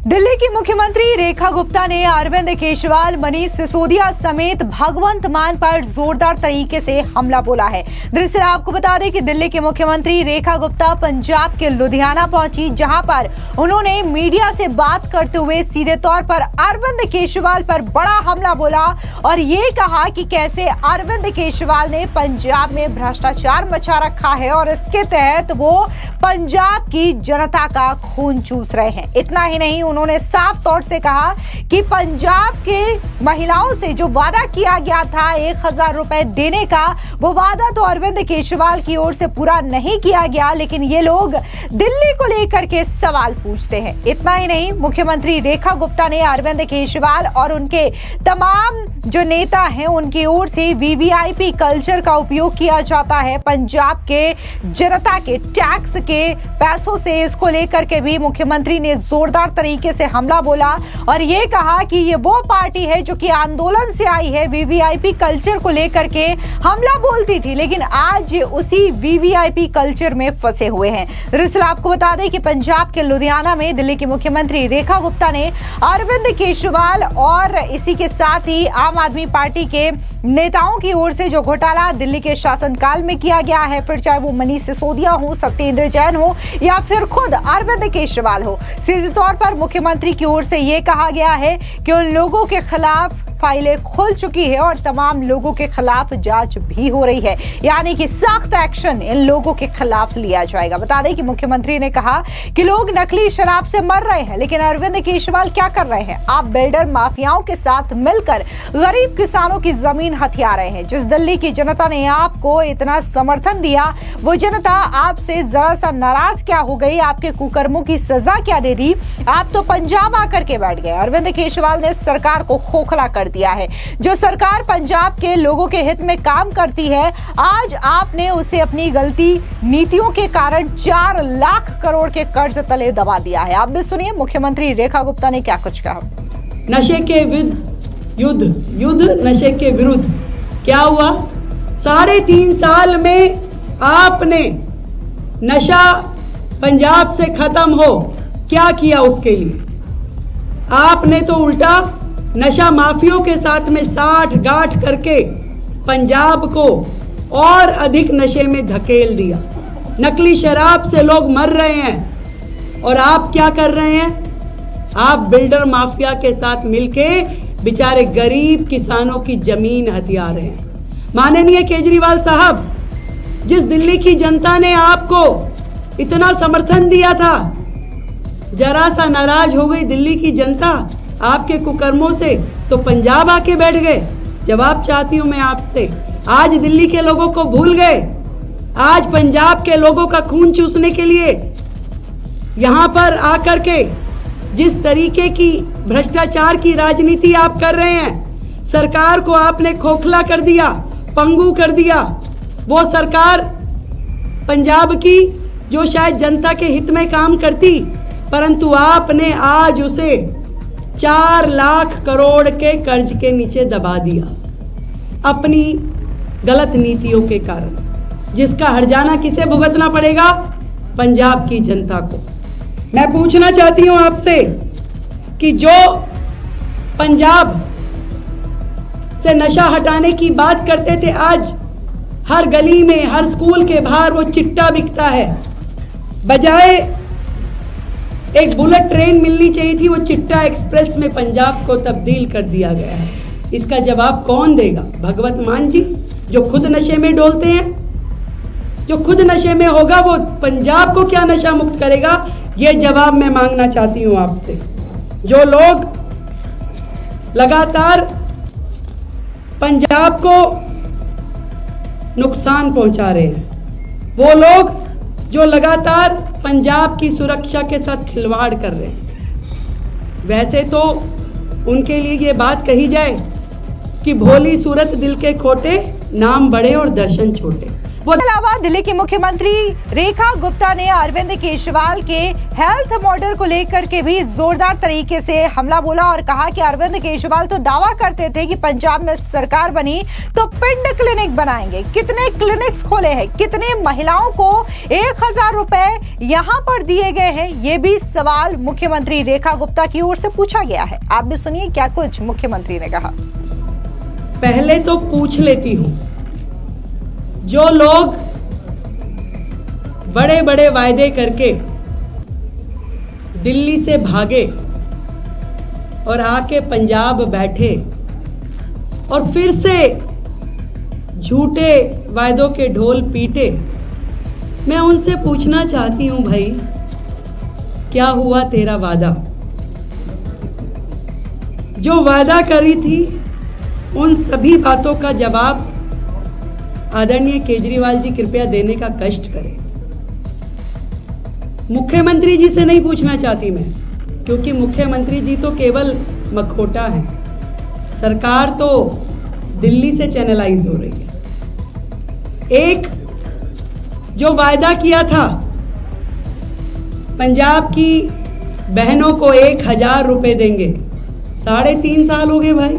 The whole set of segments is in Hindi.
दिल्ली की मुख्यमंत्री रेखा गुप्ता ने अरविंद केजरीवाल, मनीष सिसोदिया समेत भगवंत मान पर जोरदार तरीके से हमला बोला है। दरअसल आपको बता दें कि दिल्ली की मुख्यमंत्री रेखा गुप्ता पंजाब के लुधियाना पहुंची, जहां पर उन्होंने मीडिया से बात करते हुए सीधे तौर पर अरविंद केजरीवाल पर बड़ा हमला बोला और ये कहा कि कैसे अरविंद केजरीवाल ने पंजाब में भ्रष्टाचार मचा रखा है और इसके तहत वो पंजाब की जनता का खून चूस रहे हैं। इतना ही नहीं, उन्होंने साफ तौर से कहा कि पंजाब के महिलाओं से जो वादा किया गया था 1000 रुपए देने का, वो वादा तो अरविंद केजरीवाल की ओर से पूरा नहीं किया गया, लेकिन ये लोग दिल्ली को लेकर के सवाल पूछते हैं। इतना ही नहीं, मुख्यमंत्री रेखा गुप्ता ने अरविंद केजरीवाल और उनके तमाम जो नेता हैं उनकी ओर से वीवीआईपी कल्चर का उपयोग किया जाता है पंजाब के जनता के टैक्स के पैसों से, इसको लेकर के भी मुख्यमंत्री ने जोरदार तरीके से हमला बोला और ये कहा कि ये वो पार्टी है जो कि आंदोलन से आई है, वीवीआईपी कल्चर को लेकर के हमला बोलती थी, लेकिन आज ये उसी वीवीआईपी कल्चर में फंसे हुए हैं। दरअसल आपको बता दें कि पंजाब के लुधियाना में दिल्ली की मुख्यमंत्री रेखा गुप्ता ने अरविंद केजरीवाल और इसी के साथ ही आम आदमी पार्टी के नेताओं की ओर से जो घोटाला दिल्ली के शासनकाल में किया गया है, फिर चाहे वो मनीष सिसोदिया हो, सत्येंद्र जैन हो या फिर खुद अरविंद केजरीवाल हो, सीधे तौर पर मुख्यमंत्री की ओर से यह कहा गया है कि उन लोगों के खिलाफ फाइलें खुल चुकी है और तमाम लोगों के खिलाफ जांच भी हो रही है, यानी कि सख्त एक्शन इन लोगों के खिलाफ लिया जाएगा। बता दें कि मुख्यमंत्री ने कहा कि लोग नकली शराब से मर रहे हैं, लेकिन अरविंद केजरीवाल क्या कर रहे हैं? आप बिल्डर माफियाओं के साथ मिलकर गरीब किसानों की जमीन हथिया रहे हैं। जिस दिल्ली की जनता ने आपको इतना समर्थन दिया, वो जनता आपसे जरा सा नाराज क्या हो गई? आपके कुकर्मों की सजा क्या दे दी? आप तो पंजाब आकर के बैठ गए। अरविंद केजरीवाल ने सरकार को खोखला कर दिया है। जो सरकार पंजाब के लोगों के हित में काम करती है, आज आपने उसे अपनी गलती नीतियों के कारण 4 लाख करोड़ के कर्ज तले दबा दिया है। आप भी सुनिए मुख्यमंत्री रेखा गुप्ता ने क्या कुछ कहा। नशे के युद्ध नशे के विरुद्ध क्या हुआ? 3.5 साल में आपने नशा पंजाब से खत्म हो क्या किया? उसके लिए आपने तो उल्टा नशा माफियों के साथ में साठ गांठ करके पंजाब को और अधिक नशे में धकेल दिया। नकली शराब से लोग मर रहे हैं और आप क्या कर रहे हैं? आप बिल्डर माफिया के साथ मिलके बेचारे गरीब किसानों की जमीन हथिया रहे हैं। माननीय केजरीवाल साहब, जिस दिल्ली की जनता ने आपको इतना समर्थन दिया था, जरा सा नाराज हो गई दिल्ली की जनता आपके कुकर्मों से, तो पंजाब आके बैठ गए। जवाब चाहती हूं मैं आपसे, आज दिल्ली के लोगों को भूल गए? आज पंजाब के लोगों का खून चूसने के लिए यहां पर आकर के जिस तरीके की भ्रष्टाचार की राजनीति आप कर रहे हैं, सरकार को आपने खोखला कर दिया, पंगु कर दिया। वो सरकार पंजाब की जो शायद जनता के हित में काम करती, परंतु आपने आज उसे 4 लाख करोड़ के कर्ज के नीचे दबा दिया अपनी गलत नीतियों के कारण, जिसका हर्जाना किसे भुगतना पड़ेगा? पंजाब की जनता को। मैं पूछना चाहती हूं आपसे कि जो पंजाब से नशा हटाने की बात करते थे, आज हर गली में, हर स्कूल के बाहर वो चिट्टा बिकता है। बजाय एक बुलेट ट्रेन मिलनी चाहिए थी, वो चिट्टा एक्सप्रेस में पंजाब को तब्दील कर दिया गया है। इसका जवाब कौन देगा? भगवंत मान जी, जो खुद नशे में डोलते हैं। जो खुद नशे में होगा वो पंजाब को क्या नशा मुक्त करेगा? ये जवाब मैं मांगना चाहती हूं आपसे। जो लोग लगातार पंजाब को नुकसान पहुंचा रहे हैं, वो लोग जो लगातार पंजाब की सुरक्षा के साथ खिलवाड़ कर रहे हैं, वैसे तो उनके लिए ये बात कही जाए कि भोली सूरत दिल के खोटे, नाम बड़े और दर्शन छोटे। अलावा दिल्ली की मुख्यमंत्री रेखा गुप्ता ने अरविंद केजरीवाल के हेल्थ मॉडल को लेकर के भी जोरदार तरीके से हमला बोला और कहा कि अरविंद केजरीवाल तो दावा करते थे कि पंजाब में सरकार बनी तो पिंड क्लिनिक बनाएंगे। कितने क्लिनिक्स खोले हैं, कितने महिलाओं को 1000 रुपए यहां पर दिए गए हैं, ये भी सवाल मुख्यमंत्री रेखा गुप्ता की ओर से पूछा गया है। आप भी सुनिए क्या कुछ मुख्यमंत्री ने कहा। पहले तो पूछ लेती हूं, जो लोग बड़े बड़े वायदे करके दिल्ली से भागे और आके पंजाब बैठे और फिर से झूठे वायदों के ढोल पीटे, मैं उनसे पूछना चाहती हूं, भाई क्या हुआ तेरा वादा? जो वादा करी थी उन सभी बातों का जवाब आदरणीय केजरीवाल जी कृपया देने का कष्ट करें। मुख्यमंत्री जी से नहीं पूछना चाहती मैं, क्योंकि मुख्यमंत्री जी तो केवल मखौटा है, सरकार तो दिल्ली से चैनलाइज हो रही है। एक जो वायदा किया था पंजाब की बहनों को 1000 रुपए देंगे, 3.5 साल हो गए भाई।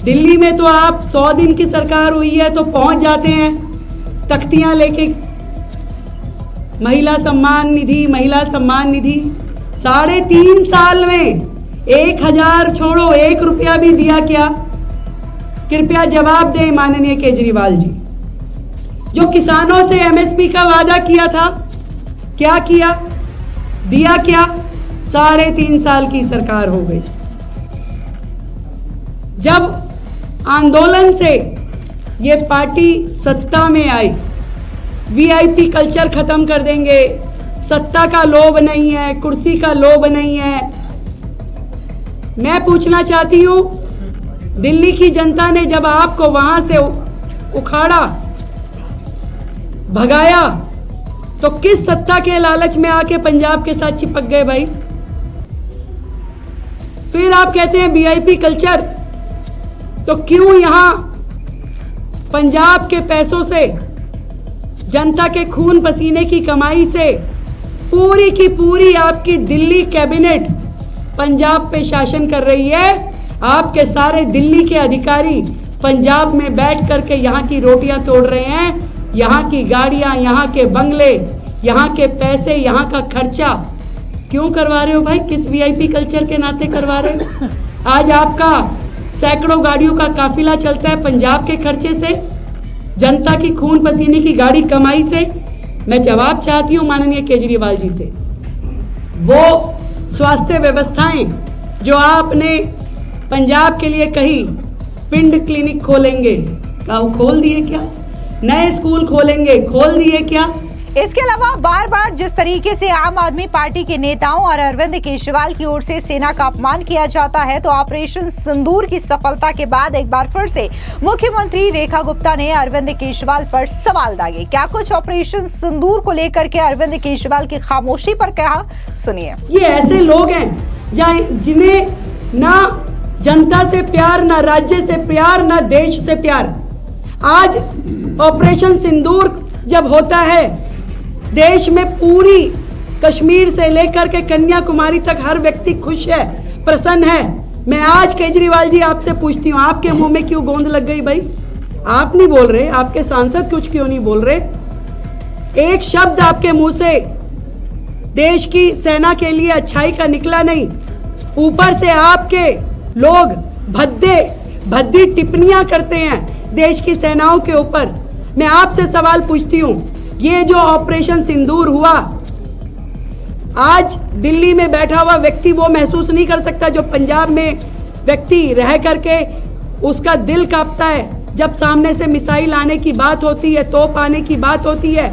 दिल्ली में तो आप 100 दिन की सरकार हुई है तो पहुंच जाते हैं तख्तियां लेके, महिला सम्मान निधि, महिला सम्मान निधि। 3.5 साल में 1000 छोड़ो 1 रुपया भी दिया क्या? कृपया जवाब दें माननीय केजरीवाल जी। जो किसानों से एमएसपी का वादा किया था, क्या किया, दिया क्या? 3.5 साल की सरकार हो गई। जब आंदोलन से ये पार्टी सत्ता में आई, वीआईपी कल्चर खत्म कर देंगे, सत्ता का लोभ नहीं है, कुर्सी का लोभ नहीं है। मैं पूछना चाहती हूं, दिल्ली की जनता ने जब आपको वहां से उखाड़ा, भगाया, तो किस सत्ता के लालच में आके पंजाब के साथ चिपक गए भाई? फिर आप कहते हैं वीआईपी कल्चर, तो क्यों यहां पंजाब के पैसों से, जनता के खून पसीने की कमाई से पूरी की पूरी आपकी दिल्ली कैबिनेट पंजाब पे शासन कर रही है। आपके सारे दिल्ली के अधिकारी पंजाब में बैठ करके यहाँ की रोटियां तोड़ रहे हैं, यहाँ की गाड़ियां, यहाँ के बंगले, यहाँ के पैसे, यहाँ का खर्चा क्यों करवा रहे हो भाई? किस वीआईपी कल्चर के नाते करवा रहे हो? आज आपका सैकड़ों गाड़ियों का काफिला चलता है पंजाब के खर्चे से, जनता की खून पसीने की गाड़ी कमाई से। मैं जवाब चाहती हूं माननीय केजरीवाल जी से। वो स्वास्थ्य व्यवस्थाएं जो आपने पंजाब के लिए कही, पिंड क्लिनिक खोलेंगे, क्या वो खोल दिए क्या? नए स्कूल खोलेंगे, खोल दिए क्या? इसके अलावा बार बार जिस तरीके से आम आदमी पार्टी के नेताओं और अरविंद केजरीवाल की ओर से सेना का अपमान किया जाता है, तो ऑपरेशन सिंदूर की सफलता के बाद एक बार फिर से मुख्यमंत्री रेखा गुप्ता ने अरविंद केजरीवाल पर सवाल दागे। क्या कुछ ऑपरेशन सिंदूर को लेकर के अरविंद केजरीवाल की खामोशी पर कहा, सुनिए। ये ऐसे लोग हैं जिन्हें ना जनता से प्यार, ना राज्य से प्यार, ना देश से प्यार। आज ऑपरेशन सिंदूर जब होता है, देश में पूरी कश्मीर से लेकर के कन्याकुमारी तक हर व्यक्ति खुश है, प्रसन्न है। मैं आज केजरीवाल जी आपसे पूछती हूँ, आपके मुंह में क्यों गोंद लग गई भाई? आप नहीं बोल रहे, आपके सांसद कुछ क्यों नहीं बोल रहे? एक शब्द आपके मुंह से देश की सेना के लिए अच्छाई का निकला नहीं। ऊपर से आपके लोग भद्दी टिप्पणियां करते हैं देश की सेनाओं के ऊपर। मैं आपसे सवाल पूछती हूँ, ये जो ऑपरेशन सिंदूर हुआ, आज दिल्ली में बैठा हुआ व्यक्ति वो महसूस नहीं कर सकता जो पंजाब में व्यक्ति रह करके उसका दिल कांपता है जब सामने से मिसाइल आने की बात होती है, तोप आने की बात होती है।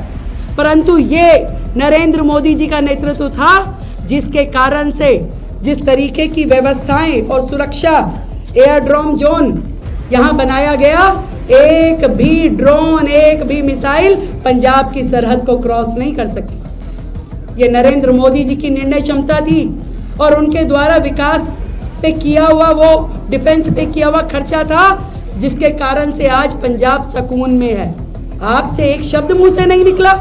परंतु ये नरेंद्र मोदी जी का नेतृत्व था जिसके कारण से जिस तरीके की व्यवस्थाएं और सुरक्षा एयरड्रोम जोन यहाँ बनाया गया, एक भी ड्रोन, एक भी मिसाइल पंजाब की सरहद को क्रॉस नहीं कर सकी। ये नरेंद्र मोदी जी की निर्णय क्षमता थी और उनके द्वारा विकास पे किया हुआ, वो डिफेंस पे किया हुआ खर्चा था, जिसके कारण से आज पंजाब सुकून में है। आपसे एक शब्द मुंह से नहीं निकला।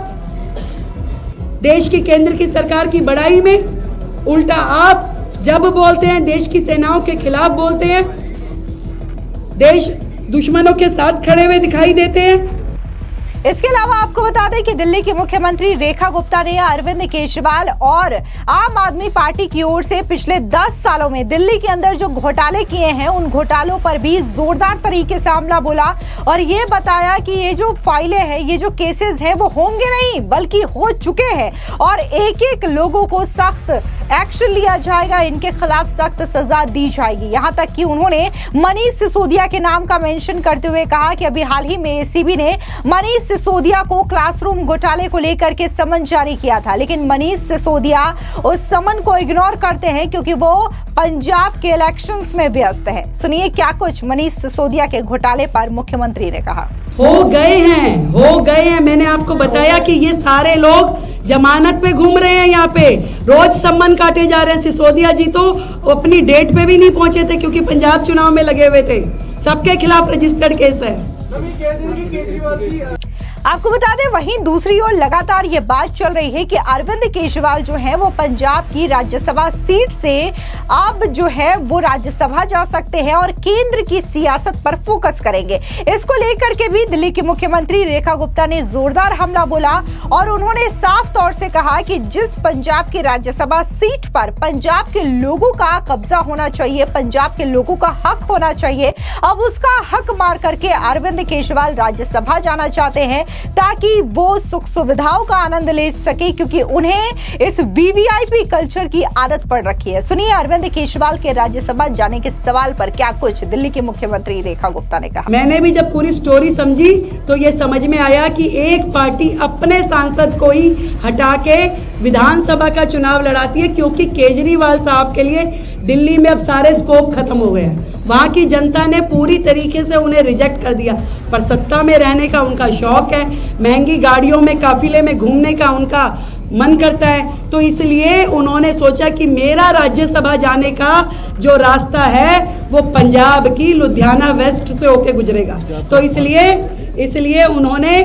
देश की केंद्र की सरकार की बड़ाई में उल्टा आप जब बोलते हैं देश की सेनाओं के खिलाफ बोलते हैं, देश दुश्मनों के साथ खड़े हुए दिखाई देते हैं। इसके अलावा आपको बता दें कि दिल्ली की मुख्यमंत्री रेखा गुप्ता ने अरविंद केजरीवाल और आम आदमी पार्टी की ओर से पिछले 10 सालों में दिल्ली के अंदर जो घोटाले किए हैं उन घोटालों पर भी जोरदार तरीके से हमला बोला और ये बताया कि ये जो फाइलें हैं, ये जो केसेस हैं वो होंगे नहीं बल्कि हो चुके हैं और एक एक लोगों को सख्त एक्शन लिया जाएगा, इनके खिलाफ सख्त सजा दी जाएगी। यहाँ तक कि उन्होंने मनीष सिसोदिया के नाम का मेंशन करते हुए कहा कि अभी हाल ही में एसीबी ने मनीष सिसोदिया को क्लासरूम घोटाले को लेकर के समन जारी किया था, लेकिन मनीष सिसोदिया उस समन को इग्नोर करते हैं क्योंकि वो पंजाब के इलेक्शंस में व्यस्त है। सुनिए क्या कुछ मनीष सिसोदिया के घोटाले पर मुख्यमंत्री ने कहा। हो गए हैं। मैंने आपको बताया कि ये सारे लोग जमानत पे घूम रहे हैं, यहाँ पे रोज सम्मन काटे जा रहे हैं। सिसोदिया जी तो अपनी डेट पे भी नहीं पहुंचे थे क्योंकि पंजाब चुनाव में लगे हुए थे। सबके खिलाफ रजिस्टर्ड केस है। आपको बता दें वहीं दूसरी ओर लगातार ये बात चल रही है कि अरविंद केजरीवाल जो है वो पंजाब की राज्यसभा सीट से अब जो है वो राज्यसभा जा सकते हैं और केंद्र की सियासत पर फोकस करेंगे। इसको लेकर के भी दिल्ली की मुख्यमंत्री रेखा गुप्ता ने जोरदार हमला बोला और उन्होंने साफ तौर से कहा कि जिस पंजाब की राज्यसभा सीट पर पंजाब के लोगों का कब्जा होना चाहिए, पंजाब के लोगों का हक होना चाहिए, अब उसका हक मार करके अरविंद केजरीवाल राज्यसभा जाना चाहते हैं ताकि वो सुख सुविधाओं का आनंद ले सके क्योंकि उन्हें इस वीवीआईपी कल्चर की आदत पड़ रखी है। सुनिए अरविंद केजरीवाल के राज्यसभा जाने के सवाल पर क्या कुछ दिल्ली की मुख्यमंत्री रेखा गुप्ता ने कहा। मैंने भी जब पूरी स्टोरी समझी तो ये समझ में आया कि एक पार्टी अपने सांसद को ही हटा के विधानसभा का चुनाव लड़ाती है क्योंकि केजरीवाल साहब के लिए दिल्ली में अब सारे स्कोप खत्म हो गए हैं। वहाँ की जनता ने पूरी तरीके से उन्हें रिजेक्ट कर दिया, पर सत्ता में रहने का उनका शौक है, महंगी गाड़ियों में काफिले में घूमने का उनका मन करता है, तो इसलिए उन्होंने सोचा कि मेरा राज्यसभा जाने का जो रास्ता है वो पंजाब की लुधियाना वेस्ट से होके गुजरेगा। तो इसलिए उन्होंने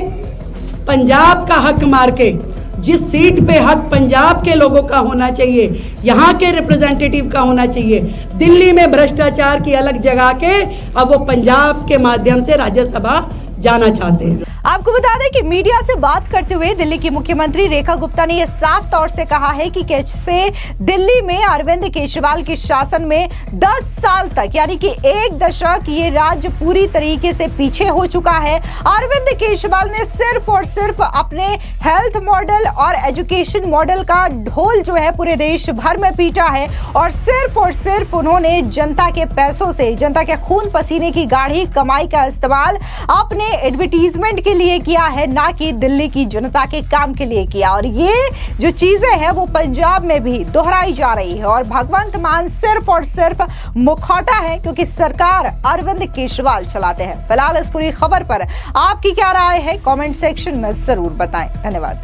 पंजाब का हक मार के जिस सीट पे हक पंजाब के लोगों का होना चाहिए, यहाँ के रिप्रेजेंटेटिव का होना चाहिए, दिल्ली में भ्रष्टाचार की अलग जगह के अब वो पंजाब के माध्यम से राज्यसभा जाना चाहते हैं। आपको बता दें कि मीडिया से बात करते हुए दिल्ली की मुख्यमंत्री रेखा गुप्ता ने यह साफ तौर से कहा है कि कैसे दिल्ली में अरविंद केजरीवाल के शासन में 10 साल तक यानी कि एक दशक ये राज्य पूरी तरीके से पीछे हो चुका है। अरविंद केजरीवाल ने सिर्फ और सिर्फ अपने हेल्थ मॉडल और एजुकेशन मॉडल का ढोल जो है पूरे देश भर में पीटा है और सिर्फ उन्होंने जनता के पैसों से, जनता के खून पसीने की गाढ़ी कमाई का इस्तेमाल अपने एडवर्टीजमेंट के लिए किया है, ना कि दिल्ली की जनता के काम के लिए किया। और ये जो चीजें हैं वो पंजाब में भी दोहराई जा रही है और भगवंत मान सिर्फ और सिर्फ मुखौटा है क्योंकि सरकार अरविंद केजरीवाल चलाते हैं। फिलहाल इस पूरी खबर पर आपकी क्या राय है कमेंट सेक्शन में जरूर बताएं। धन्यवाद।